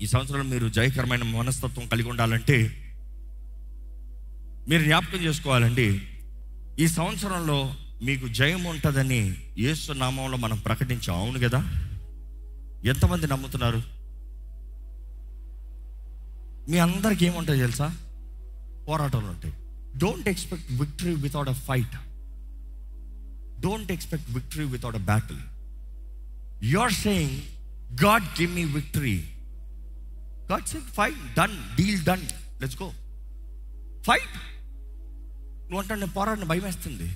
ఈ సంవత్సరంలో మీరు జయకరమైన మనస్తత్వం కలిగి ఉండాలంటే మీరు జ్ఞాపకం చేసుకోవాలండి, ఈ సంవత్సరంలో మీకు జయం ఉంటుందని యేసు నామంలో మనం ప్రకటించాం. అవును కదా? ఎంతమంది నమ్ముతున్నారు? మీ అందరికి ఏముంటాయి తెలుసా? పోరాటాలు ఉంటాయి. Don't expect victory without a fight. Don't expect victory without a battle. You are saying God give me victory. God said fight, done, deal done, let's go, fight. నువ్వు అంటే నేను పోరాడిన భయం వేస్తుంది.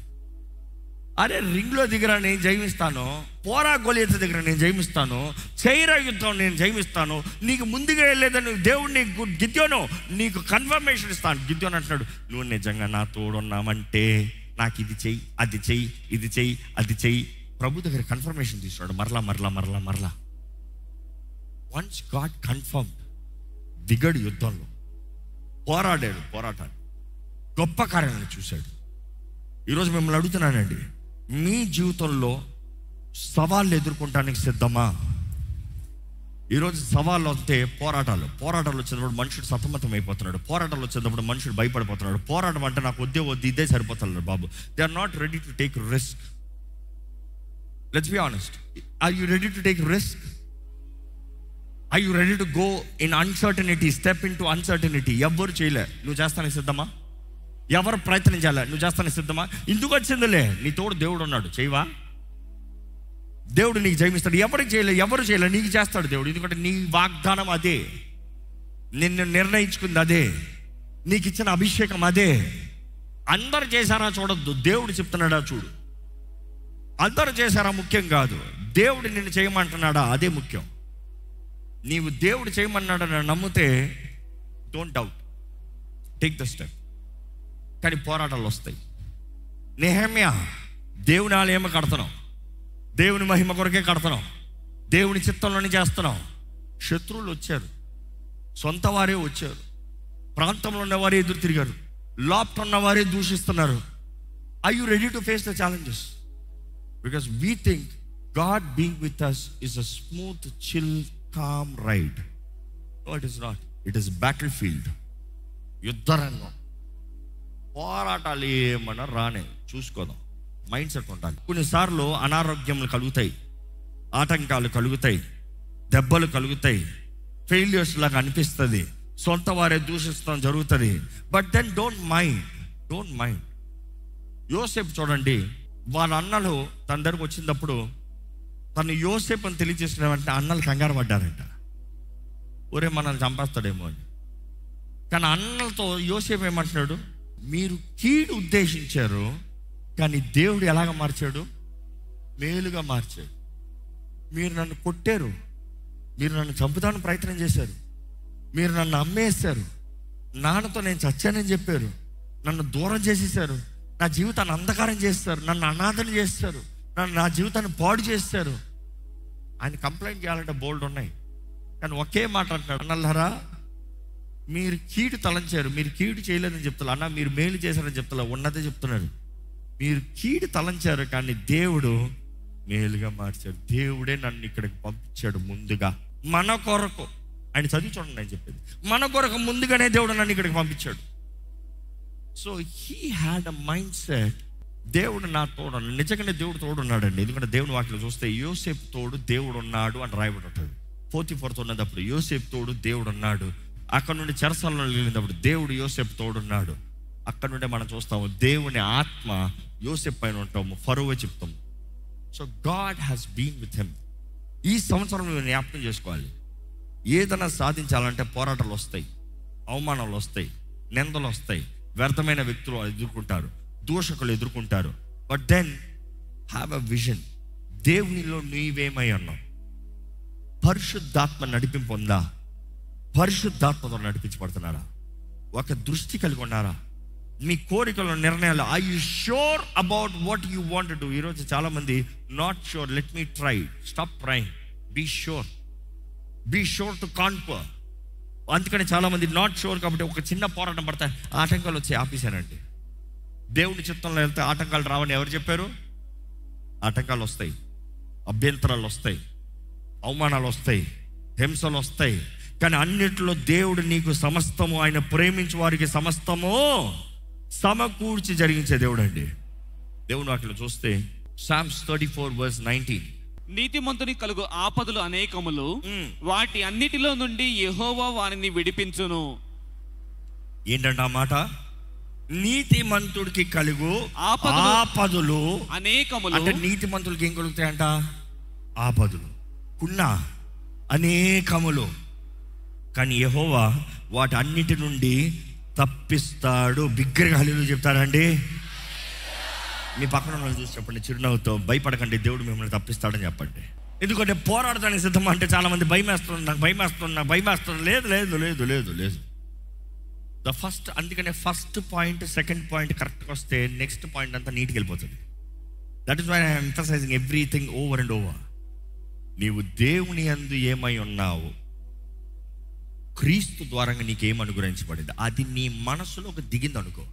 అరే రింగ్లో దగ్గర నేను జయమిస్తాను, పోరా గొలియత దగ్గర నేను జయమిస్తాను, చైరా యుద్ధం నేను జయమిస్తాను, నీకు ముందుగా వెళ్ళేదని దేవుడు నీకు గిద్యోను నీకు కన్ఫర్మేషన్ ఇస్తాను. గిద్యోను అంటున్నాడు, నువ్వు నిజంగా నా తోడున్నామంటే నాకు ఇది చెయ్యి, అది చెయ్యి, ఇది చెయ్యి, అది చెయ్యి. ప్రభు దగ్గర కన్ఫర్మేషన్ తీసుకున్నాడు మరలా మరలా మరలా మరలా. వన్స్ గాడ్ కన్ఫర్మ్, దిగడు యుద్ధంలో, పోరాడాడు, పోరాటాడు, గొప్ప కార్యాలను చూశాడు. ఈరోజు మిమ్మల్ని అడుగుతున్నానండి, మీ జీవితంలో సవాళ్ళు ఎదుర్కొనడానికి సిద్ధమా? ఈరోజు సవాళ్ళు వస్తే పోరాటాలు వచ్చినప్పుడు మనుషుడు సతమతం అయిపోతున్నాడు. పోరాటాలు వచ్చినప్పుడు మనుషుడు భయపడిపోతున్నాడు. పోరాటం అంటే నాకు వద్దే ఇదే సరిపోతున్నాడు బాబు. They are not ready to take risk. Let's be honest. Are you ready to take risk? Are you ready to go in uncertainty, step into uncertainty? ఎవ్వరు చేయలే, నువ్వు చేస్తానికి సిద్ధమా? ఎవరు ప్రయత్నం చేయాలి, నువ్వు చేస్తానికి సిద్ధమా? ఇందుకు వచ్చిందిలే, నీ తోడు దేవుడు ఉన్నాడు, చేయవా? దేవుడు నీకు జయమిస్తాడు. ఎవరికి ఎవరు చేయలే, నీకు చేస్తాడు దేవుడు. ఎందుకంటే నీ వాగ్దానం అదే, నిన్ను నిర్ణయించుకుంది అదే, నీకు ఇచ్చిన అభిషేకం అదే. అందరు చేశారా చూడొద్దు, దేవుడు చెప్తున్నాడా చూడు. అందరు చేశారా ముఖ్యం కాదు, దేవుడు నిన్ను చేయమంటున్నాడా అదే ముఖ్యం. నీవు దేవుడు చేయమన్నాడని నమ్మితే don't doubt, take the step. కానీ పోరాటాలు వస్తాయి. నెహెమ్యా, దేవుని ఆలయం కడుతున్నాం, దేవుని మహిమ కొరకే కడుతున్నాం, దేవుని చిత్తంలోనే చేస్తున్నాం. శత్రువులు వచ్చారు, సొంత వారే వచ్చారు, ప్రాంతంలో ఉన్నవారే ఎదురు తిరిగారు, లోపల ఉన్నవారే దూషిస్తున్నారు. Are you ready to face the challenges? Because we think God being with us is a smooth, chill, calm ride. No, it is not. It is battlefield. యుద్ధరంగం. పోరాటాలు ఏమన్నా రానే చూసుకోదాం, మైండ్ సెట్ ఉండాలి. కొన్నిసార్లు అనారోగ్యములు కలుగుతాయి, ఆటంకాలు కలుగుతాయి, దెబ్బలు కలుగుతాయి, ఫెయిల్యూర్స్ లాగా అనిపిస్తుంది, సొంత వారే దూషిస్తాం జరుగుతుంది. But then don't mind. యోసేపు చూడండి, వాళ్ళ అన్నలు తన దగ్గరకు వచ్చినప్పుడు తను యోసేపు అని తెలియజేసిన వెంటనే అన్నలు కంగారు పడ్డారంట, ఒరే మనల్ని చంపేస్తాడేమో అని. కానీ అన్నలతో యోసేపు ఏమంటున్నాడు, మీరు కీడు ఉద్దేశించారు, కానీ దేవుడు ఎలాగ మార్చాడు? మేలుగా మార్చాడు. మీరు నన్ను కొట్టారు, మీరు నన్ను చంపుతానికి ప్రయత్నం చేశారు, మీరు నన్ను అమ్మేశారు, నాన్నతో నేను చచ్చానని చెప్పారు, నన్ను దూరం చేసేసారు, నా జీవితాన్ని అంధకారం చేస్తారు, నన్ను అనాథలు చేస్తారు, నా జీవితాన్ని పాడు చేస్తారు. ఆయన కంప్లైంట్ చేయాలంటే బోల్డ్ ఉన్నాయి, కానీ ఒకే మాట అంటున్నాడు, అన్నలారా మీరు కీడు తలంచారు, మీరు కీడు చేయలేదని చెప్తారు. అన్న మీరు మేలు చేశారని చెప్తా, ఉన్నదే చెప్తున్నాడు. మీరు కీడు తలంచారు, కానీ దేవుడు మేలుగా మార్చాడు. దేవుడే నన్ను ఇక్కడికి పంపించాడు ముందుగా, మన కొరకు. ఆయన చదివి చూడండి, నేను చెప్పేది మన కొరకు ముందుగానే దేవుడు నన్ను ఇక్కడికి పంపించాడు. So he had a mind set, దేవుడు నా తోడు. నిజంగానే దేవుడు తోడు ఉన్నాడండి. ఎందుకంటే దేవుని వాక్యం చూస్తే యోసేపు తోడు దేవుడు ఉన్నాడు అని రాయబడి ఉంటుంది. 44 ఉన్నప్పుడు యోసేపు తోడు దేవుడు ఉన్నాడు. అక్కడ నుండి చెరసాలలో వెళ్ళినప్పుడు దేవుడు యోసేపు తోడున్నాడు. అక్కడ నుండే మనం చూస్తాము దేవుని ఆత్మ యోసేపు పైన ఉంటాము, ఫరోవే చెప్తాము. So God has been with him. ఈ సంవత్సరం నువ్వు జ్ఞాపకం చేసుకోవాలి, ఏదైనా సాధించాలంటే పోరాటాలు వస్తాయి, అవమానాలు వస్తాయి, నిందలు వస్తాయి, వ్యర్థమైన వ్యక్తులు ఎదుర్కొంటారు, దూషకులు ఎదుర్కొంటారు. But then have a vision. దేవునిలో నీవేమై ఉన్నావు? పరిశుద్ధాత్మ నడిపింపు ఉందా? పరిశుద్ధాత్మతో నడిపించబడుతున్నారా? ఒక దృష్టి కలిగి ఉన్నారా? మీ కోరికల నిర్ణయాలు, I you sure about what you want to do? ఈరోజు చాలా మంది not sure, let me try. Stop trying, be sure to conquer. అందుకని చాలా మంది నాట్ షూర్ కాబట్టి ఒక చిన్న పోరాటం పడతాయి, ఆటంకాలు వచ్చి ఆపేశానండి. దేవుని చిత్తంలో వెళ్తే ఆటంకాలు రావని ఎవరు చెప్పారు? ఆటంకాలు వస్తాయి, అభ్యంతరాలు వస్తాయి, అవమానాలు వస్తాయి, హింసలు వస్తాయి, కానీ అన్నిట్లో దేవుడు నీకు సమస్తము, ఆయన ప్రేమించే వారికి సమస్తము సమకూర్చి జరిగించే దేవుడు అండి. దేవుడు వాటిలో చూస్తే Psalms 34:19, నీతిమంతుని కలుగు ఆపదలు అనేకములు, వాటి అన్నిటిలో నుండి యెహోవా వారిని విడిపించును. ఏంటంట ఆ మాట? నీతిమంతుడికి కలుగు ఆపదలు అనేకములు. అంటే నీతిమంతులకి ఏం కలుగుతాయంట? ఆపదలు అనేకములు. కానీ యెహోవా వాటి అన్నిటి నుండి తప్పిస్తాడు. బిగ్గరగా హల్లెలూయా చెప్తారండి. మీ పక్కన వాళ్ళు చూసి చెప్పండి చిరునవ్వుతో, భయపడకండి, దేవుడు మిమ్మల్ని తప్పిస్తాడని చెప్పండి. ఎందుకంటే పోరాడటానికి సిద్ధం అంటే చాలామంది భయమేస్తుంది. లేదు లేదు లేదు లేదు లేదు. అందుకనే ఫస్ట్ పాయింట్, సెకండ్ పాయింట్ కరెక్ట్గా వస్తే నెక్స్ట్ పాయింట్ అంతా నీట్గా వెళ్ళిపోతుంది. That is why I emphasizing everything over and over. నీవు దేవుని యందు ఏమై ఉన్నావు, క్రీస్తు ద్వారంగా నీకేం అనుగ్రహించబడింది, అది నీ మనసులోకి దిగింది అనుకో,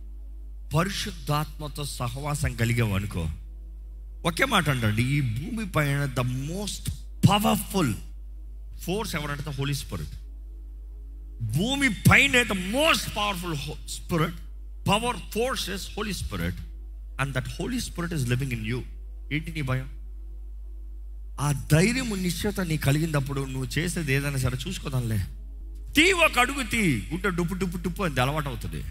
పరిశుద్ధాత్మతో సహవాసం కలిగావు అనుకో, ఒకే మాట అంటండి, ఈ భూమి పైన ద మోస్ట్ పవర్ఫుల్ ఫోర్స్ ఎవరంటే హోలీ స్పిరిట్. భూమి పైన the most powerful spirit, power force is Holy Spirit, and that Holy Spirit is living in you. ఏంటి నీ భయం? ఆ ధైర్యము నిశ్చయత నీ కలిగినప్పుడు నువ్వు చేసేది ఏదైనా సరే చూసుకోదాంలే, ఒక అడుగు గుట్ట డుప్పు డుప్పు డుప్పు అని అలవాటు అవుతుంది.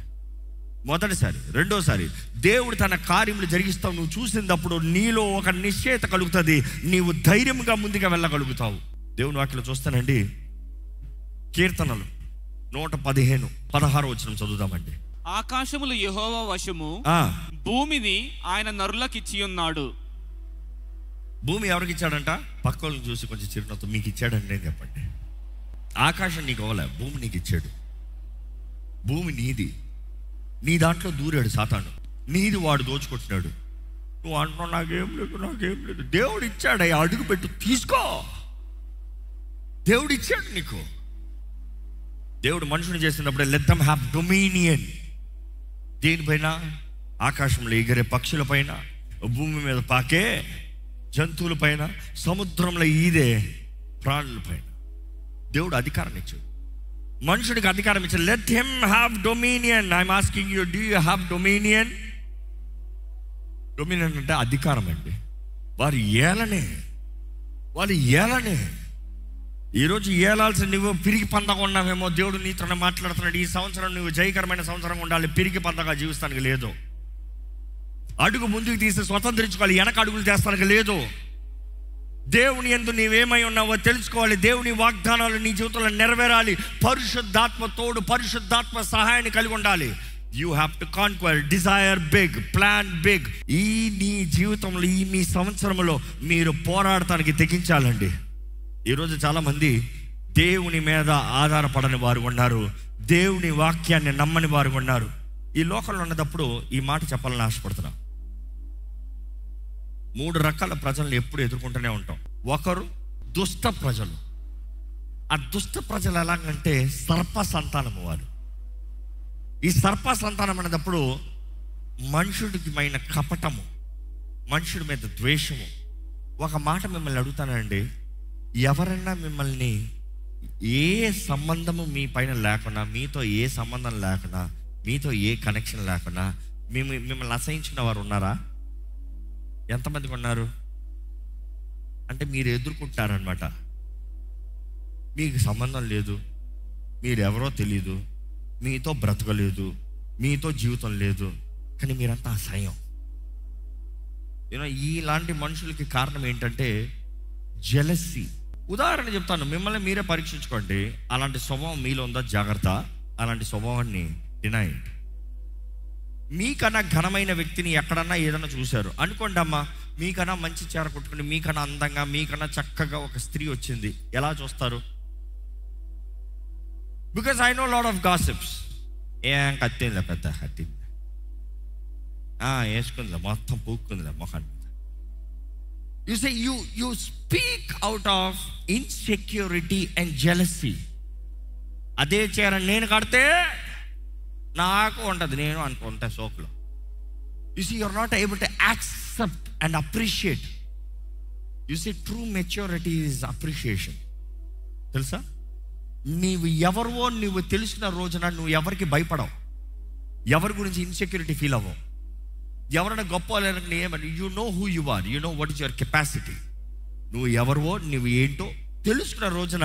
మొదటిసారి, రెండోసారి దేవుడు తన కార్యములు జరిగిస్తావు నువ్వు చూసినప్పుడు నీలో ఒక నిశ్చయత కలుగుతుంది, నీవు ధైర్యంగా ముందుగా వెళ్ళగలుగుతావు. దేవుని వాక్యలో చూస్తానండి, కీర్తనలు 115:16 చదువుదామండి. ఆకాశములు యెహోవా వశము, భూమిని ఆయన నరులకిచ్చి ఉన్నాడు. భూమి ఎవరికి ఇచ్చాడంట? పక్కలను చూసి కొంచెం చిరునవ్వుతో, మీకు ఇచ్చాడండి నేను చెప్పండి. ఆకాశం నీకు అవ్వలే, భూమి నీకు ఇచ్చాడు. భూమి నీది, నీ దాంట్లో దూరాడు సాతాను, నీది వాడు దోచుకుంటున్నాడు. నువ్వు అంటున్నావు నాకేం లేదు. దేవుడు ఇచ్చాడు, అడుగు పెట్టు, తీసుకో. దేవుడు ఇచ్చాడు నీకు. దేవుడు మనుషుని చేసినప్పుడే లెట్ దెమ్ హ్యావ్ డొమినియన్. దేనిపైన? ఆకాశంలో ఎగిరే పక్షుల పైన, భూమి మీద పాకే జంతువుల పైన, సముద్రంలో ఈదే ప్రాణుల పైన దేవుడు అధికారం ఇచ్చాడు. మనుషుడికి అధికారం ఇచ్చాడు. Let him have dominion. I'm asking you, do you have dominion? Dominion అంటే అధికారం అండి. వారు ఏలనే. ఈరోజు ఏలాల్సి నువ్వు పిరికి పందగా ఉన్నావేమో, దేవుడు నీతో మాట్లాడుతున్నాడు. ఈ సంవత్సరం నువ్వు జయకరమైన సంవత్సరంగా ఉండాలి, పిరికి పందగా జీవిస్తానికి లేదు. అడుగు ముందుకు తీసి స్వతంత్రించుకోవాలి, వెనక అడుగులు చేస్తానికి లేదు. దేవుని యందు నీవేమై ఉన్నావో తెలుసుకోవాలి. దేవుని వాగ్దానాలు నీ జీవితంలో నెరవేరాలి. పరిశుద్ధాత్మ తోడు, పరిశుద్ధాత్మ సహాయాన్ని కలిగి ఉండాలి. You have to conquer, desire big, plan big. ఈ నీ జీవితంలో, ఈ మీ సంవత్సరంలో మీరు పోరాడటానికి తెగించాలండి. ఈరోజు చాలామంది దేవుని మీద ఆధారపడని వారు ఉన్నారు, దేవుని వాక్యాన్ని నమ్మని వారు ఉన్నారు. ఈ లోకంలో ఉన్నప్పుడు ఈ మాట చెప్పాలని ఆశపడుతున్నా. 3 రకాల ప్రజలను ఎప్పుడు ఎదుర్కొంటూనే ఉంటాం. ఒకరు దుష్ట ప్రజలు. ఆ దుష్ట ప్రజలు ఎలాగంటే సర్ప సంతానము వారు. ఈ సర్ప సంతానం అనేటప్పుడు మనుషుడికి మైన కపటము, మనుషుడి మీద ద్వేషము. ఒక మాట మిమ్మల్ని అడుగుతానండి, ఎవరన్నా మిమ్మల్ని ఏ సంబంధము మీ పైన లేకుండా, మీతో ఏ సంబంధం లేకుండా, మీతో ఏ కనెక్షన్ లేకుండా మిమ్మల్ని అసహించిన వారు ఉన్నారా? ఎంతమందికి ఉన్నారు? అంటే మీరు ఎదుర్కొంటారనమాట. మీకు సంబంధం లేదు, మీరెవరో తెలీదు, మీతో బ్రతకలేదు, మీతో జీవితం లేదు, కానీ మీరంతా అసహ్యం. ఇలాంటి మనుషులకి కారణం ఏంటంటే జెలసీ. ఉదాహరణ చెప్తాను, మిమ్మల్ని మీరే పరీక్షించుకోండి. అలాంటి స్వభావం మీలో ఉందా? జాగ్రత్త. అలాంటి స్వభావాన్ని డినై. మీకన్నా ఘనమైన వ్యక్తిని ఎక్కడన్నా ఏదన్నా చూశారు అనుకోండి అమ్మా, మీకన్నా మంచి చీర కొట్టుకుని, మీకన్నా అందంగా, మీకన్నా చక్కగా ఒక స్త్రీ వచ్చింది, ఎలా చూస్తారు? Because I know lot of gossips. ఏం కత్తిందిలే, పెద్ద కత్తింది, వేసుకుందిలే, మొత్తం పూక్కుందిలే మొహాన్ని. You say you speak out of insecurity and jealousy. అదే చీర నేను కడితే నాకు ఉంటుంది, నేను అనుకుంటా సోకులో. You see, you're not able to accept and appreciate. You see, true maturity is appreciation. తెలుసా? నీవు ఎవరివో నువ్వు తెలిసిన రోజున నువ్వు ఎవరికి భయపడవు, ఎవరి గురించి ఇన్సెక్యూరిటీ ఫీల్ అవ్వవు. ఎవరైనా గొప్ప వాళ్ళని ఏమని, you know who you are, you know what is your capacity. నువ్వు ఎవరివో నువ్వు ఏంటో తెలుసుకున్న రోజున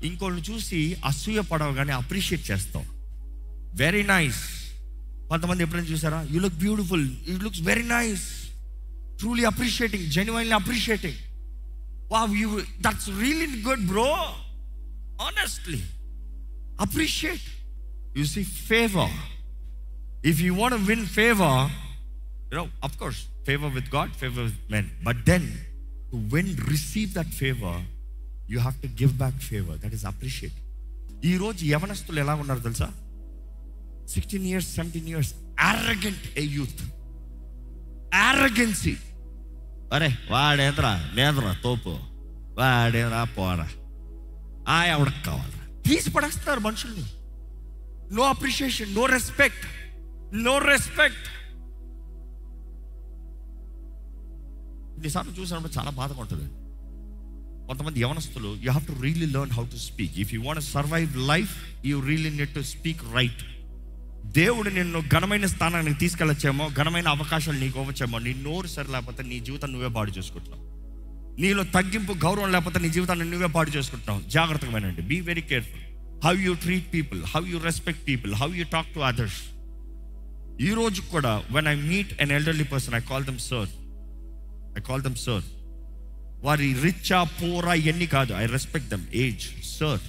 ఇంకోళ్ళని చూసి అసూయ పడవు కానీ అప్రిషియేట్ చేస్తావు. Very nice. కొంతమంది ఎప్పుడైనా చూసారా, you look beautiful, you looks very nice, truly appreciating, genuinely appreciating. Wow, you that's really good bro, honestly appreciate. You see favour. If you want to win favour, you know, of course, favor with God, favor with men. But then, to win, receive that favor, you have to give back favor. That is appreciate. ఈ రోజు యవనస్తులు ఎలా ఉన్నారు తెలుసా? 16 years, 17 years, arrogant a youth. Arrogancy. అరే వాడేంద్రా నేంద్రా తోపు, వాడేంద్రా పోరా, ఎవడికి కావాలరా తీసి పడేస్తున్నారు మనుషుల్ని. No appreciation, no respect, no respect. ఇన్నిసార్లు చూసినప్పుడు చాలా బాధగా ఉంటుంది. కొంతమంది యవనస్తులు, you have to really learn how to speak. If you want survive life, you really need to speak right. దేవుడు నిన్ను ఘనమైన స్థానానికి తీసుకెళ్ళచ్చేమో, ఘనమైన అవకాశాలు నీకు ఇవ్వచ్చేమో, నీ నోరు సరి లేకపోతే నీ జీవితాన్ని నువ్వే పాడు చేసుకుంటున్నావు. నీలో తగ్గింపు గౌరవం లేకపోతే నీ జీవితాన్ని నువ్వే పాడు చేసుకుంటున్నావు. జాగ్రత్తగా వినండి. Be very careful how you treat people, how you respect people, how you talk to others. ఈ రోజు కూడా when I meet an elderly person, I call them sir. వారి రిచ్చా పోరా ఇవన్నీ కాదు, I respect them, age, sir.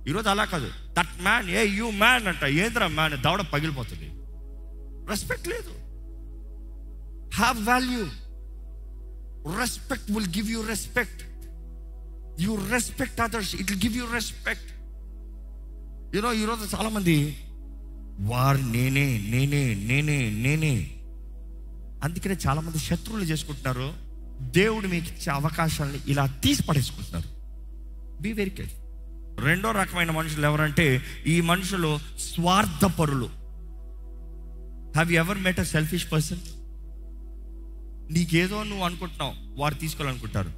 ఈరోజు అలా కాదు, దట్ మ్యాన్, ఏ యూ మ్యాన్ అంట, ఏంద్రా మ్యాన్, దవడ పగిలిపోతుంది. రెస్పెక్ట్ లేదు. Have value. Respect will give you respect. You respect others, it will give you respect. ఈరోజు చాలా మంది వారు నేనే అందుకనే చాలా మంది శత్రువులు చేసుకుంటున్నారు. దేవుడు మీకు ఇచ్చే అవకాశాలని ఇలా తీసి పడేసుకుంటున్నారు. Be very careful. రెండో రకమైన మనుషులు ఎవరంటే, ఈ మనుషులు స్వార్థపరులు. Have you ever met a selfish person? నీకేదో నువ్వు అనుకుంటున్నావు, వారు తీసుకోవాలనుకుంటారు.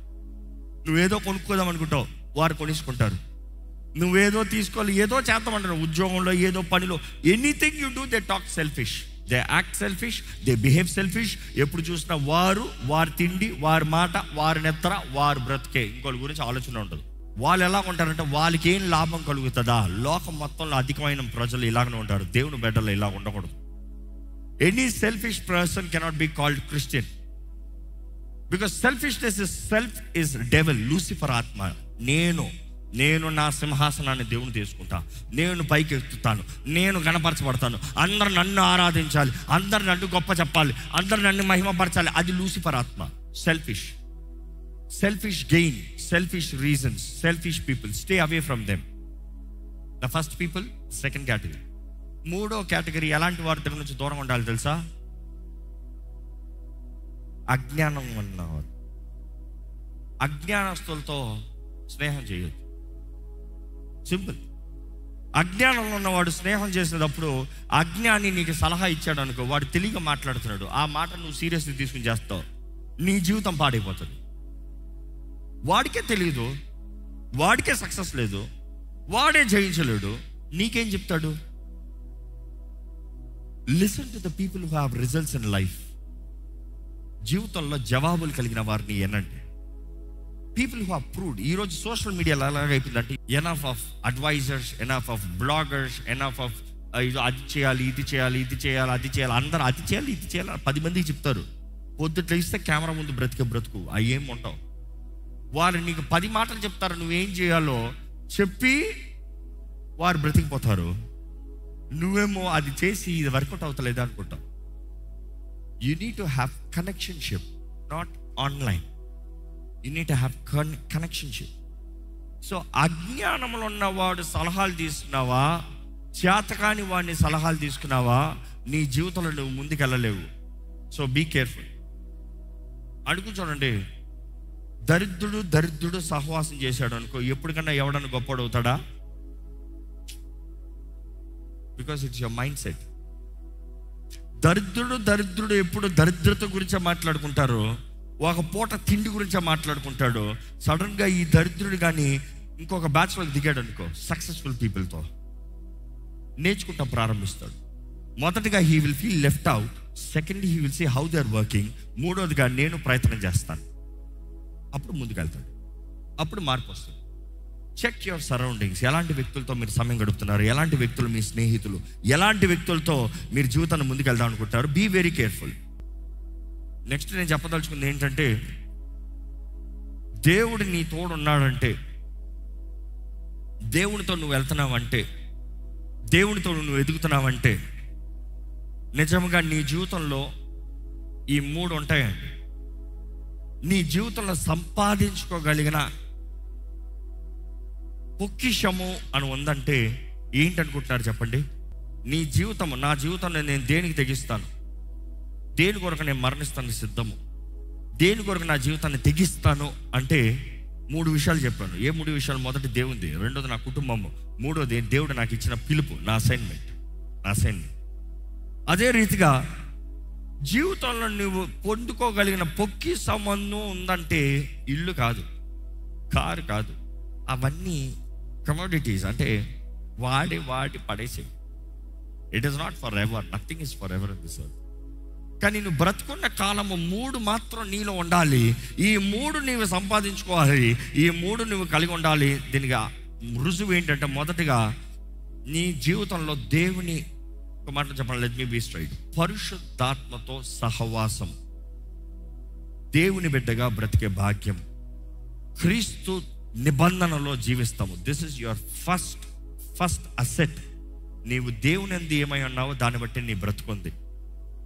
నువ్వేదో కొనుక్కోదాం అనుకుంటావు, వారు కొనేసుకుంటారు. నువ్వేదో తీసుకోవాలి, ఏదో చేద్దామంటారు, ఉద్యోగంలో ఏదో పనిలో, anything you do they talk selfish, they act selfish, they behave selfish. ఎప్పుడు చూసినా వారి తిండి, వారి మాట, వారి నెత్తర, వారి బ్రతికే, ఇంకోటి గురించి ఆలోచన ఉంటుంది. వాళ్ళు ఎలా ఉంటారంటే వాళ్ళకి ఏం లాభం కలుగుతుందా? లోకం మొత్తంలో అధికమైన ప్రజలు ఇలాగనే ఉంటారు. దేవుని బిడ్డలు ఇలా ఉండకూడదు. Any selfish person cannot be called Christian, because selfishness is devil, Lucifer ఆత్మ. నేను నా సింహాసనాన్ని దేవుని తీసుకుంటా, నేను పైకి ఎక్కుతాను, నేను గణపరచబడతాను, అందరు నన్ను ఆరాధించాలి, అందరు నన్ను గొప్ప చెప్పాలి, అందరు నన్ను మహిమపరచాలి. అది లూసిఫర్ ఆత్మ. Selfish gain, selfish reasons, selfish people, stay away from them. The first people, second category. మూడో కేటగిరీ ఎలాంటి వారి దగ్గర నుంచి దూరంగా ఉండాలి తెలుసా? అజ్ఞానం ఉన్నవారు. అజ్ఞానస్తులతో స్నేహం చేయొద్దు. సింపుల్. అజ్ఞానంలో ఉన్నవాడు స్నేహం చేసేటప్పుడు, అజ్ఞాని నీకు సలహా ఇచ్చాడు అనుకో, వాడు తెలియక మాట్లాడుతున్నాడు, ఆ మాట నువ్వు సీరియస్గా తీసుకుని చేస్తావు, నీ జీవితం పాడైపోతుంది. వాడికే తెలియదు, వాడికే సక్సెస్ లేదు, వాడే జయించలేడు, నీకేం చెప్తాడు? Listen to the people who have results in life. జీవితంలో జవాబులు కలిగిన వారిని ఎనండి. People who are proved. ఈరోజు సోషల్ మీడియాలో ఎలాగైపోయిందంటే, enough of advisers, enough of bloggers, enough of అది చేయాలి, ఇది చేయాలి, ఇది చేయాలి, అది చేయాలి, అందరూ అది చేయాలి, ఇది చేయాలి 10 మందికి చెప్తారు. పొద్దుట్లో ఇస్తే కెమెరా ముందు బ్రతుకు అవి ఏం ఉంటావు. వారు నీకు 10 మాటలు చెప్తారు, నువ్వేం చేయాలో చెప్పి వారు బ్రతికిపోతారు. నువ్వేమో అది చేసి ఇది వర్కౌట్ అవుతలేదు అనుకుంటావు. You need to have connectionship, not online. You need to have connectionship. So అజ్ఞానంలో ఉన్నవాడు సలహాలు తీసుకున్నావా, చేతకాని వాడిని సలహాలు తీసుకున్నావా, నీ జీవితంలో నువ్వు ముందుకెళ్ళలేవు. So be careful. అడుగు చూడండి, దరిద్రుడు సహవాసం చేశాడు అనుకో, ఎప్పటికన్నా ఎవడన్నా గొప్పడు అవుతాడా? Because it's your mind set. దరిద్రుడు ఎప్పుడు దరిద్రత గురించే మాట్లాడుకుంటారు, ఒక పూట తిండి గురించే మాట్లాడుకుంటాడు. సడన్గా ఈ దరిద్రుడు కానీ ఇంకొక బ్యాచ్లోకి దిగాడు అనుకో, సక్సెస్ఫుల్ పీపుల్తో నేర్చుకుంటా ప్రారంభిస్తాడు. మొదటిగా he will feel left out, second he will see how they are working, మూడోదిగా నేను ప్రయత్నం చేస్తాను. అప్పుడు ముందుకు వెళ్తాడు, అప్పుడు మార్పు వస్తుంది. Check your surroundings. ఎలాంటి వ్యక్తులతో మీరు సమయం గడుపుతున్నారు, ఎలాంటి వ్యక్తులు మీ స్నేహితులు, ఎలాంటి వ్యక్తులతో మీరు జీవితాన్ని ముందుకు వెళ్దాం అనుకుంటారు. Be very careful. నెక్స్ట్ నేను చెప్పదలుచుకుంది ఏంటంటే, దేవుడు నీ తోడు ఉన్నాడంటే, దేవునితో నువ్వు వెళ్తున్నావంటే, దేవునితో నువ్వు ఎదుగుతున్నావంటే, నిజంగా నీ జీవితంలో ఈ 3 ఉంటాయండి. నీ జీవితంలో సంపాదించుకోగలిగిన పొక్కిషము అని ఉందంటే ఏంటనుకుంటున్నారు చెప్పండి? నీ జీవితము, నా జీవితంలో నేను దేనికి తెగిస్తాను, దేని కొరకు నేను మరణిస్తాను సిద్ధము, దేని కొరకు నా జీవితాన్ని తెగిస్తాను అంటే 3 విషయాలు చెప్పాను. ఏ 3 విషయాలు? మొదటి దేవునిది, రెండోది నా కుటుంబము, మూడోది దేవుడు నాకు ఇచ్చిన పిలుపు, నా అసైన్మెంట్. అదే రీతిగా జీవితంలో నువ్వు పొందుకోగలిగిన పొక్కిషము ఉందంటే ఇల్లు కాదు, కారు కాదు, అవన్నీ కమోడిటీస్. అంటే వాడి పడేసే. It is not forever, nothing is forever in this world. కానీ నువ్వు బ్రతుకున్న కాలము 3 మాత్రం నీలో ఉండాలి. ఈ 3 నీవు సంపాదించుకోవాలి, ఈ 3 నువ్వు కలిగి ఉండాలి. దీనికి రుజువు ఏంటంటే, మొదటిగా నీ జీవితంలో దేవుని, ఒక మాట చెప్పాలి, లెట్ మీ బీ స్ట్రైట్, పరిశుద్ధాత్మతో సహవాసం, దేవుని బిడ్డగా బ్రతికే భాగ్యం, క్రీస్తు నిబంధనలో జీవిస్తాము. This is your first asset. నీవు దేవుని యందు ఏమై ఉన్నావో దాన్ని బట్టి నీ బ్రతుకుంది.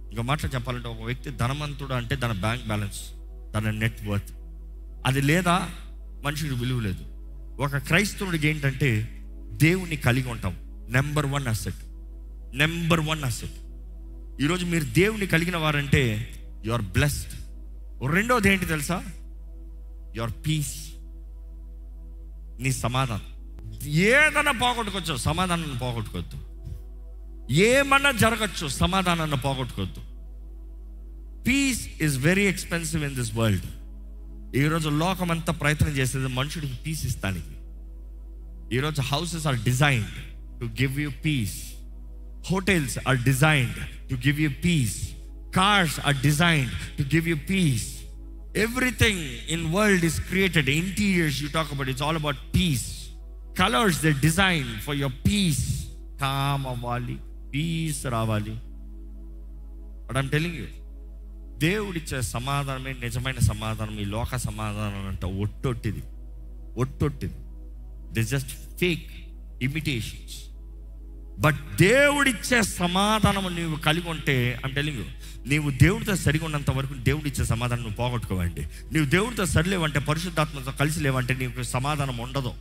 ఇంకో మాట చెప్పాలంటే, ఒక వ్యక్తి ధనవంతుడు అంటే తన బ్యాంక్ బ్యాలెన్స్, తన నెట్ వర్త్, అది లేదా మనిషికి విలువ లేదు. ఒక క్రైస్తవుడికి ఏంటంటే దేవుని కలిగి ఉంటాం. Number one asset. ఈరోజు మీరు దేవుని కలిగిన వారంటే యు ఆర్ బ్లెస్డ్. రెండోది ఏంటి తెలుసా? యువర్ పీస్, నీ సమాధానం. ఏదైనా పోగొట్టుకోవచ్చు, సమాధానాన్ని పోగొట్టుకోవద్దు. ఏమన్నా జరగచ్చు, సమాధానాన్ని పోగొట్టుకోవద్దు. Peace is very expensive in this world. ఈరోజు లోకం అంతా ప్రయత్నం చేసేది మనుషుడికి పీస్ ఇస్తానికి. ఈరోజు houses are designed to give you peace, hotels are designed to give you peace, cars are designed to give you peace. Everything in world is created. Interiors you talk about, it's all about peace. Colors they're designed for your peace. Calm avali, peace ravali. But I'm telling you, దేవుడిచ్చే సమాధానమే నిజమైన సమాధానం. ఈ లోక సమాధానం అంటే ఒట్టొట్టిది. They just fake imitations. But దేవుడిచ్చే సమాధానం నీవు కలిగి ఉంటే, ఐమ్ టెల్లింగ్ యూ, నీవు దేవుడితో సరిగా ఉన్నంత వరకు దేవుడు ఇచ్చే సమాధానం నువ్వు పోగొట్టుకోవండి. నీవు దేవుడితో సరిలేవంటే, పరిశుద్ధాత్మతో కలిసి లేవంటే నీకు సమాధానం ఉండదు.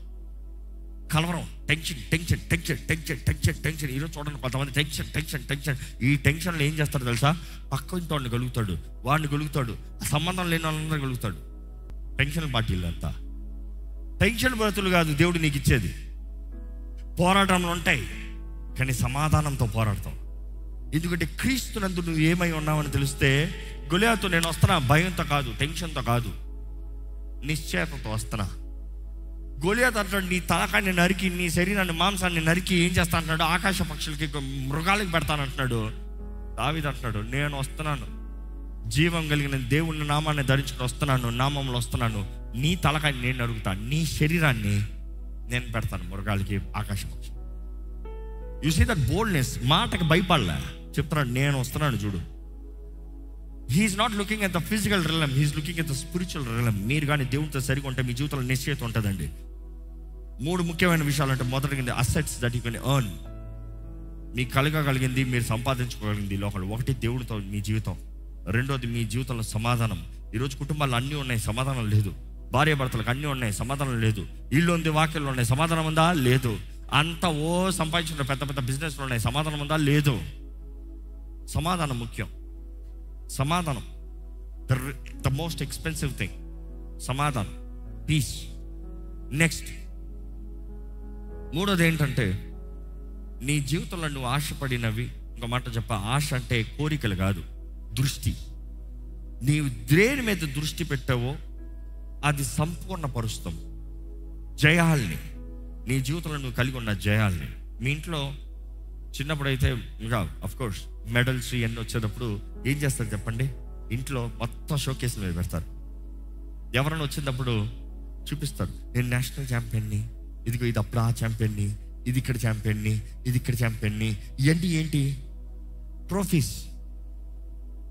కలవరం, టెన్షన్. ఈరోజు చూడండి, కొంతమంది టెన్షన్. ఈ టెన్షన్లో ఏం చేస్తాడు తెలుసా? పక్క ఇంటి గలుగుతాడు, వాడిని గలుగుతాడు, సంబంధం లేని వాళ్ళందరూ గలుగుతాడు. టెన్షన్ పార్టీలు అంతా టెన్షన్ బ్రతులు కాదు దేవుడు నీకు ఇచ్చేది. పోరాటంలో ఉంటాయి, కానీ సమాధానంతో పోరాడతాం. ఎందుకంటే క్రీస్తునందు నువ్వు ఏమై ఉన్నావని తెలిస్తే, గొలియాతు నేను వస్తున్నా భయంతో కాదు, టెన్షన్తో కాదు, నిశ్చయతతో వస్తున్నా. గొలియాతు అంటాడు, నీ తలకాన్ని నరికి, నీ శరీరాన్ని, మాంసాన్ని నరికి ఏం చేస్తా అంటున్నాడు? ఆకాశ పక్షులకి, మృగాలకి పెడతానంటున్నాడు. దావీదు అంటున్నాడు, నేను వస్తున్నాను, జీవం కలిగిన దేవుని నామాన్ని ధరించుకుని వస్తున్నాను, నామంలో వస్తున్నాను, నీ తలకాన్ని నేను నరుగుతాను, నీ శరీరాన్ని నేను పెడతాను మృగాలకి, ఆకాశ పక్షులు. You see that boldness. మాటకి భయపడలే, చెప్తున్నాడు నేను వస్తున్నాను చూడు. He's not looking at the physical realm, he's looking at the spiritual realm. మీరు కానీ దేవుడితో సరిగా ఉంటే మీ జీవితంలో నిశ్చయత ఉంటుందండి. 3 ముఖ్యమైన విషయాలు అంటే, మొదటిది assets that you can earn. మీకు కలగగలిగింది, మీరు సంపాదించుకోగలిగింది లోకల్. 1 దేవుడితో మీ జీవితం, రెండోది మీ జీవితంలో సమాధానం. ఈరోజు కుటుంబాల్లో అన్నీ ఉన్నాయి, సమాధానం లేదు. భార్యాభర్తలకు అన్నీ ఉన్నాయి, సమాధానం లేదు. ఇల్లు ఉంది, వాక్యాలు ఉన్నాయి, సమాధానం ఉందా? లేదు. అంతా సంపాదించిన పెద్ద బిజినెస్లు ఉన్నాయి, సమాధానం ఉందా? లేదు. సమాధానం ముఖ్యం. సమాధానం ద మోస్ట్ ఎక్స్పెన్సివ్ థింగ్. సమాధానం, పీస్. నెక్స్ట్, మూడోది ఏంటంటే, నీ జీవితంలో నువ్వు ఆశపడినవి, ఇంకో మాట చెప్ప, ఆశ అంటే కోరికలు కాదు, దృష్టి. నీవు దేని మీద దృష్టి పెట్టావో అది సంపూర్ణపరుస్తాం. జయాల్ని, నీ జీవితంలో నువ్వు కలిగి ఉన్న జయాల్ని. మీ ఇంట్లో చిన్నప్పుడైతే ఇంకా అఫ్కోర్స్ మెడల్స్ ఇవన్నీ వచ్చేటప్పుడు ఏం చేస్తారు చెప్పండి? ఇంట్లో మొత్తం షోకేస్ మీద పెడతారు. ఎవరైనా వచ్చినప్పుడు చూపిస్తారు, నేను నేషనల్ ఛాంపియన్ని, ఇదిగో ఇది అప్పుడు ఆ ఛాంపియన్ని, ఇది ఇక్కడ ఛాంపియన్ని, ఇది ఇక్కడ ఛాంపియన్ని. ఇవన్నీ ఏంటి? Trophies.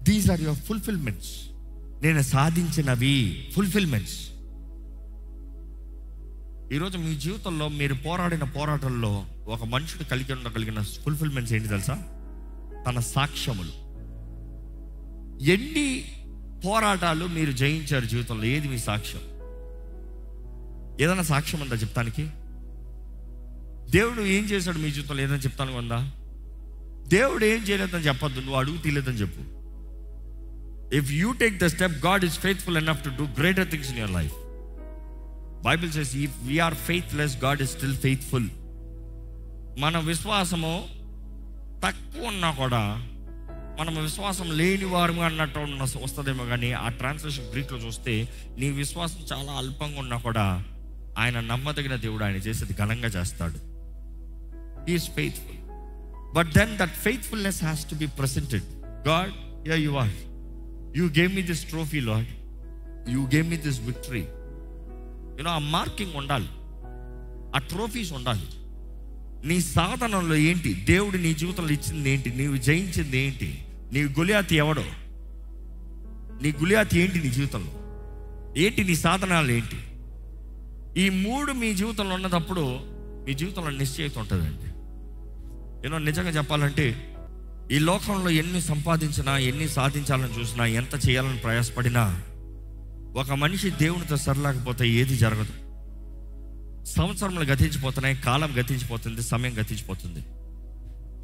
These are your fulfilments. నేను సాధించినవి ఫుల్ఫిల్మెంట్స్. ఈరోజు మీ జీవితంలో మీరు పోరాడిన పోరాటంలో ఒక మనుషుడు కలిగి ఉండగలిగిన ఫుల్ఫిల్మెంట్స్ ఏంటి తెలుసా? తన సాక్ష్యములు. ఎన్ని పోరాటాలు మీరు జయించారు జీవితంలో? ఏది మీ సాక్ష్యం? ఏదైనా సాక్ష్యం ఉందా చెప్తానికి? దేవుడు ఏం చేశాడు మీ జీవితంలో ఏదైనా చెప్తాను ఉందా? దేవుడు ఏం చేయలేదని చెప్పొద్దు, నువ్వు అడుగు తీయలేదని చెప్పు. If you take the step, God is faithful enough to do greater things in your life. Bible says if we are faithless, God is still faithful. మన విశ్వాసము తక్కువ ఉన్నా కూడా, మనం విశ్వాసం లేని వారు అన్నట్టు వస్తుందేమో, కానీ ఆ ట్రాన్స్లేషన్ గ్రీక్లో చూస్తే నీ విశ్వాసం చాలా అల్పంగా ఉన్నా కూడా ఆయన నమ్మదగిన దేవుడు, ఆయన చేసేది ఘనంగా చేస్తాడు. He is faithful. But then that faithfulness has to be presented. God, here you are. You gave me this trophy Lord, you gave me this victory. You know, ఆ మార్కింగ్ ఉండాలి, ఆ ట్రోఫీస్ ఉండాలి. నీ సాధనంలో ఏంటి? దేవుడు నీ జీవితంలో ఇచ్చింది ఏంటి? నీవు జయించింది ఏంటి? నీ గొలియాతి ఎవడో? నీ గొలియాతి ఏంటి? నీ జీవితంలో ఏంటి? నీ సాధనాలు ఏంటి? ఈ మూడు మీ జీవితంలో ఉన్నప్పుడు మీ జీవితంలో నిశ్చయిత ఉంటుందండి. యూనో, నిజంగా చెప్పాలంటే ఈ లోకంలో ఎన్ని సంపాదించినా, ఎన్ని సాధించాలని చూసినా, ఎంత చేయాలని ప్రయాసపడినా, ఒక మనిషి దేవునితో సరలేకపోతే ఏది జరగదు. సంవత్సరములు గతించిపోతున్నాయి, కాలం గతించిపోతుంది, సమయం గతించిపోతుంది.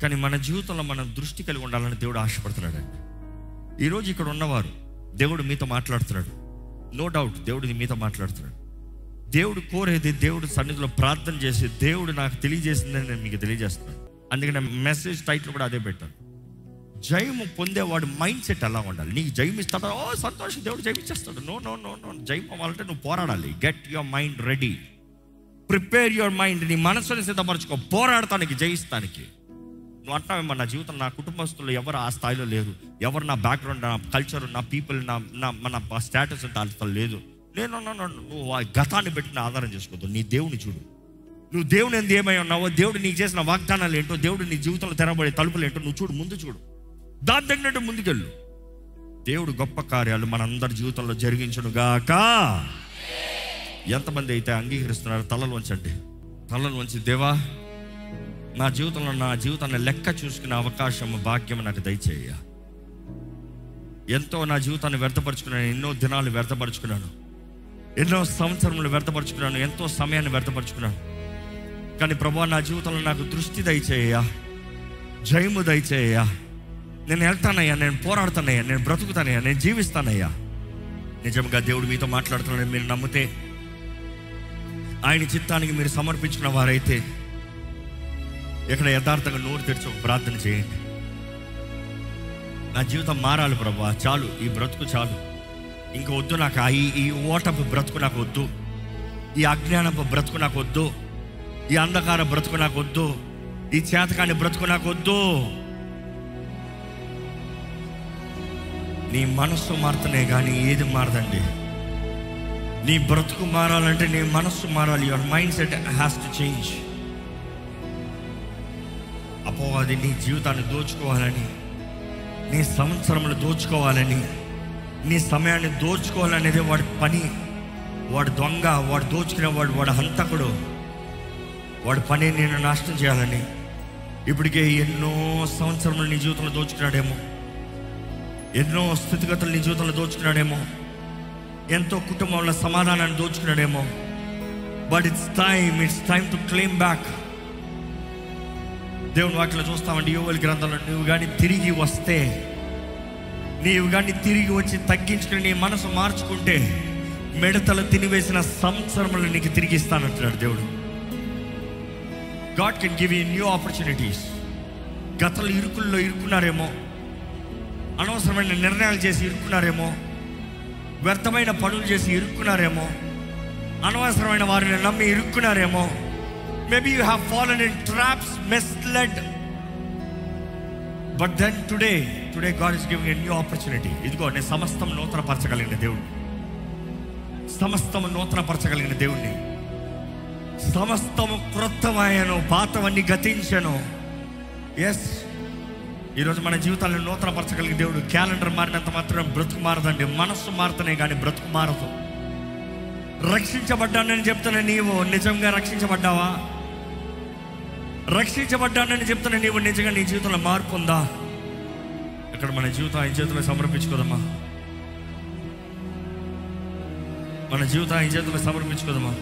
కానీ మన జీవితంలో మనం దృష్టి కలిగి ఉండాలని దేవుడు ఆశపడుతున్నాడండి. ఈరోజు ఇక్కడ ఉన్నవారు, దేవుడు మీతో మాట్లాడుతున్నాడు. నో డౌట్ దేవుడు మీతో మాట్లాడుతున్నాడు. దేవుడు కోరేది, దేవుడు సన్నిధిలో ప్రార్థన చేసి, దేవుడు నాకు తెలియజేసిందని నేను మీకు తెలియజేస్తున్నాను. అందుకని మెసేజ్ టైటిల్ కూడా అదే పెట్టాను. జయము పొందేవాడు మైండ్ సెట్ ఎలా ఉండాలి? నీకు జయం ఇస్తాడు, ఓ సంతోషం, దేవుడు జయం ఇచ్చేస్తాడు. No no no no. జయం అవ్వాలంటే నువ్వు పోరాడాలి. Get your mind ready, prepare your mind. నీ మనసుని సిద్ధపరచుకో, పోరాడటానికి, జయిస్తానికి. నువ్వు అంటావేమో, నా జీవితం, నా కుటుంబస్తులు ఎవరు ఆ స్థాయిలో లేరు, ఎవరు నా బ్యాక్గ్రౌండ్, నా కల్చర్, నా పీపుల్, మన స్టేటస్ అంత లేదు. నువ్వు ఆ గతాన్ని పెట్టి ఆధారం చేసుకోవద్దు. నీ దేవుని చూడు. నువ్వు దేవుని ఎందు ఏమై ఉన్నావో, దేవుడు నీకు చేసిన వాగ్దానాలు ఏంటో, దేవుడు నీ జీవితంలో తెరబడే తలుపులు ఏంటో నువ్వు చూడు. ముందు చూడు, దాని తగినట్టు ముందుకెళ్ళు. దేవుడు గొప్ప కార్యాలు మనందరి జీవితంలో జరిగించునుగాక. ఎంతమంది అయితే అంగీకరిస్తున్నారు? తలలు వంచండి. తలలు వంచి, దేవా, నా జీవితాన్ని లెక్క చూసుకునే అవకాశం, భాగ్యం నాకు దయచేయ. ఎంతో నా జీవితాన్ని వ్యర్థపరుచుకున్నాను, ఎన్నో దినాలు వ్యర్థపరుచుకున్నాను, ఎన్నో సంవత్సరములు వ్యర్థపరుచుకున్నాను, ఎంతో సమయాన్ని వ్యర్థపరుచుకున్నాను. కానీ ప్రభువా, నా జీవితంలో నాకు దృష్టి దయచేయ, జయము దయచేయ. నేను వెళ్తానయ్యా, నేను పోరాడుతానయ్యా, నేను బ్రతుకుతానయ్యా, నేను జీవిస్తానయ్యా. నిజంగా దేవుడు మీతో మాట్లాడుతున్నాడని మీరు నమ్మితే, ఆయన చిత్తానికి మీరు సమర్పించిన వారైతే, ఇక్కడ యథార్థంగా నోరు తెరిచి ఒక ప్రార్థన చేయండి. నా జీవితం మారాలి ప్రభువా, చాలు, ఈ బ్రతుకు చాలు, ఇంక వద్దు నాకు. ఈ ఓటపు బ్రతుకు నాకు వద్దు, ఈ అజ్ఞానపు బ్రతుకు నాకు వద్దు, ఈ అంధకార బ్రతుకు నాకు వద్దు, ఈ చేతకాని బ్రతుకు నాకు వద్దు. నీ మనస్సు మారుతనే కానీ ఏది మారదండి. నీ బ్రతుకు మారాలంటే నీ మనస్సు మారాలి. Your mind set has to change. అపవాది నీ జీవితాన్ని దోచుకోవాలని, నీ సంవత్సరములు దోచుకోవాలని, నీ సమయాన్ని దోచుకోవాలనేది వాడి పని. వాడు దొంగ, వాడు దోచుకునేవాడు, వాడు హంతకుడు. వాడి పని నేను నాశనం చేయాలని. ఇప్పటికే ఎన్నో సంవత్సరములు నీ జీవితంలో దోచుకున్నాడేమో, ఎన్నో స్థితిగతులు నీ జీవితంలో దోచుకున్నాడేమో, ఎంతో కుటుంబంలో సమాధానాన్ని దోచుకున్నాడేమో. But it's time to claim back. దేవుని వాక్యంలో చూస్తామండి, యోవేలు గ్రంథంలో, నువ్వు కానీ తిరిగి వస్తే, నీవు కానీ తిరిగి వచ్చి తగ్గించుకుని నీ మనసు మార్చుకుంటే, మిడతలు తినివేసిన సంవత్సరములు నీకు తిరిగి ఇస్తానంటున్నాడు దేవుడు. God can give you new opportunities. గతంలో ఇరుకుల్లో ఇరుక్కున్నారేమో, అనవసరమైన నిర్ణయాలు చేసి ఇరుక్కున్నారేమో, వ్యర్థమైన పనులు చేసి ఇరుక్కున్నారేమో, అనవసరమైన వారిని నమ్మి ఇరుక్కున్నారేమో. Maybe you have fallen in traps, misled. But then today God is giving a new opportunity. ఇదిగో నేను సమస్తం నూతనపరచగలిగిన దేవుడు, సమస్తము నూతనపరచగలిగిన దేవుణ్ణి. సమస్తము క్రొత్తమాయను, పాతవన్నీ గతించను. ఎస్, ఈరోజు మన జీవితాలను నూతనపరచగలిగిన దేవుడు. క్యాలెండర్ మారినంత మాత్రం బ్రతుకు మారదండి, మనస్సు మారుతున్నాయి కానీ బ్రతుకు మారదు. రక్షించబడ్డానని చెప్తున్న నీవు నిజంగా రక్షించబడ్డావా? రక్షించబడ్డానని చెప్తున్న నీవు నిజంగా నీ జీవితంలో మార్పు ఉందా? ఇక్కడ మన జీవితం ఆయన చేతుల్లో సమర్పించుకోదమ్మా. మన జీవితం ఆయన చేతుల్లో సమర్పించుకోదమ్మా.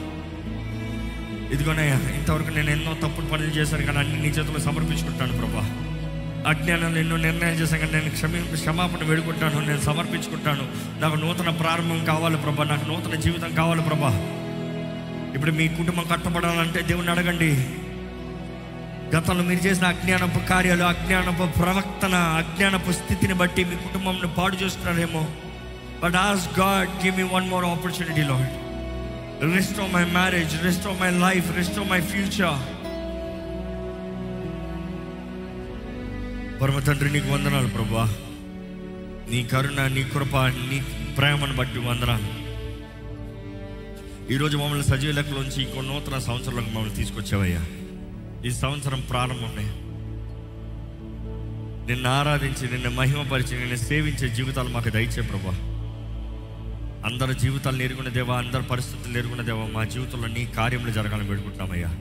ఇదిగోనయ్యా, ఇంతవరకు నేను ఎన్నో తప్పుడు పనులు చేశాను కానీ అన్ని నీ చేతుల్లో సమర్పించుకుంటాను ప్రభా. అజ్ఞానంలో ఎన్నో నిర్ణయాలు చేశాను కానీ నేను క్షమాపణ వేడుకుంటాను, నేను సమర్పించుకుంటాను. నాకు నూతన ప్రారంభం కావాలి ప్రభా, నాకు నూతన జీవితం కావాలి ప్రభా. ఇప్పుడు మీ కుటుంబం కట్టబడాలంటే దేవుని అడగండి. గతంలో మీరు చేసిన అజ్ఞానపు కార్యాలు, అజ్ఞానపు ప్రవర్తన, అజ్ఞానపు స్థితిని బట్టి మీ కుటుంబంను పాడు చేస్తున్నారేమో. But ask God, give me one more opportunity Lord. Restore my marriage, restore my life, restore my future. పరమ తండ్రి నీకు వందనాలు ప్రభా. నీ కరుణ, నీ కృప, నీ ప్రేమను బట్టి వందనాలు. ఈరోజు మమ్మల్ని సజీవ లెక్కలోంచి ఇంకో నూతన సంవత్సరంలోకి మమ్మల్ని తీసుకొచ్చావయ్యా. ఈ సంవత్సరం ప్రారంభమే నిన్ను ఆరాధించి, నిన్ను మహిమపరిచి, నిన్ను సేవించే జీవితాలు మాకు దయచే ప్రభా. అందరి జీవితాలను ఎరుగున్న దేవా, అందరి పరిస్థితులు ఎరుగున్న దేవా, మా జీవితంలో నీ కార్యములు జరగాలని పెట్టుకుంటున్నామయ్యా.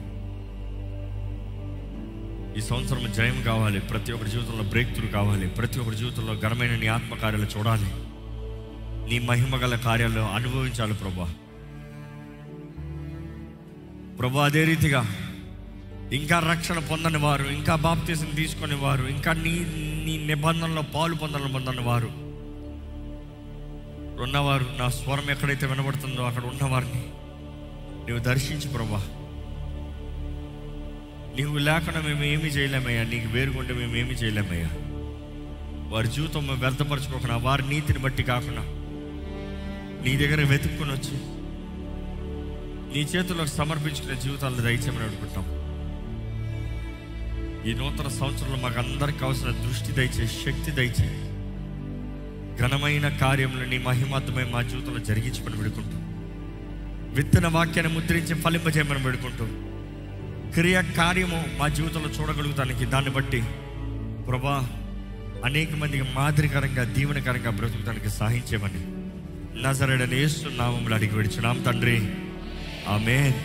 ఈ సంవత్సరం జయం కావాలి, ప్రతి ఒక్కరి జీవితంలో బ్రేక్ త్రూ కావాలి, ప్రతి ఒక్కరి జీవితంలో ఘనమైన నీ ఆత్మకార్యాలు చూడాలి, నీ మహిమ గల కార్యాలు అనుభవించాలి ప్రభా. అదే రీతిగా ఇంకా రక్షణ పొందని వారు, ఇంకా బాప్తిసం తీసుకునే వారు, ఇంకా నీ నిబంధనలో పాలు పొందని వారు ఉన్నవారు, నా స్వరం ఎక్కడైతే వినబడుతుందో అక్కడ ఉన్నవారిని నీవు దర్శించు ప్రభా. నీవు లేకుండా మేము ఏమీ చేయలేమయ్యా, నీకు వేరుకుంటే మేము ఏమీ చేయలేమయ్యా. వారి జీవితం వ్యర్థపరచుకోకుండా, వారి నీతిని బట్టి కాకుండా నీ దగ్గర వెతుక్కుని వచ్చి నీ చేతుల్లో సమర్పించుకునే జీవితాలను దయచేయమని అడుగుకుంటాం. ఈ నూతన సంవత్సరంలో మాకు అందరికి కావాల్సిన దృష్టి దయచే, శక్తి దయచే, ఘనమైన కార్యములు నీ మహిమార్థమై మా జీవితంలో జరిగించమని పెడుకుంటూ, విత్తన వాక్యాన్ని ముద్రించి ఫలింపజేయమని పెడుకుంటూ, క్రియ కార్యము మా జీవితంలో చూడగలుగుతానికి దాన్ని బట్టి ప్రభా అనేక మందికి మాదిరికరంగా, దీవెనకరంగా బ్రతుకుతానికి సహాయం చేయమని నజరేయుడైన యేసు నామములో అడిగి విడుచున్నాం తండ్రి. ఆమేన్.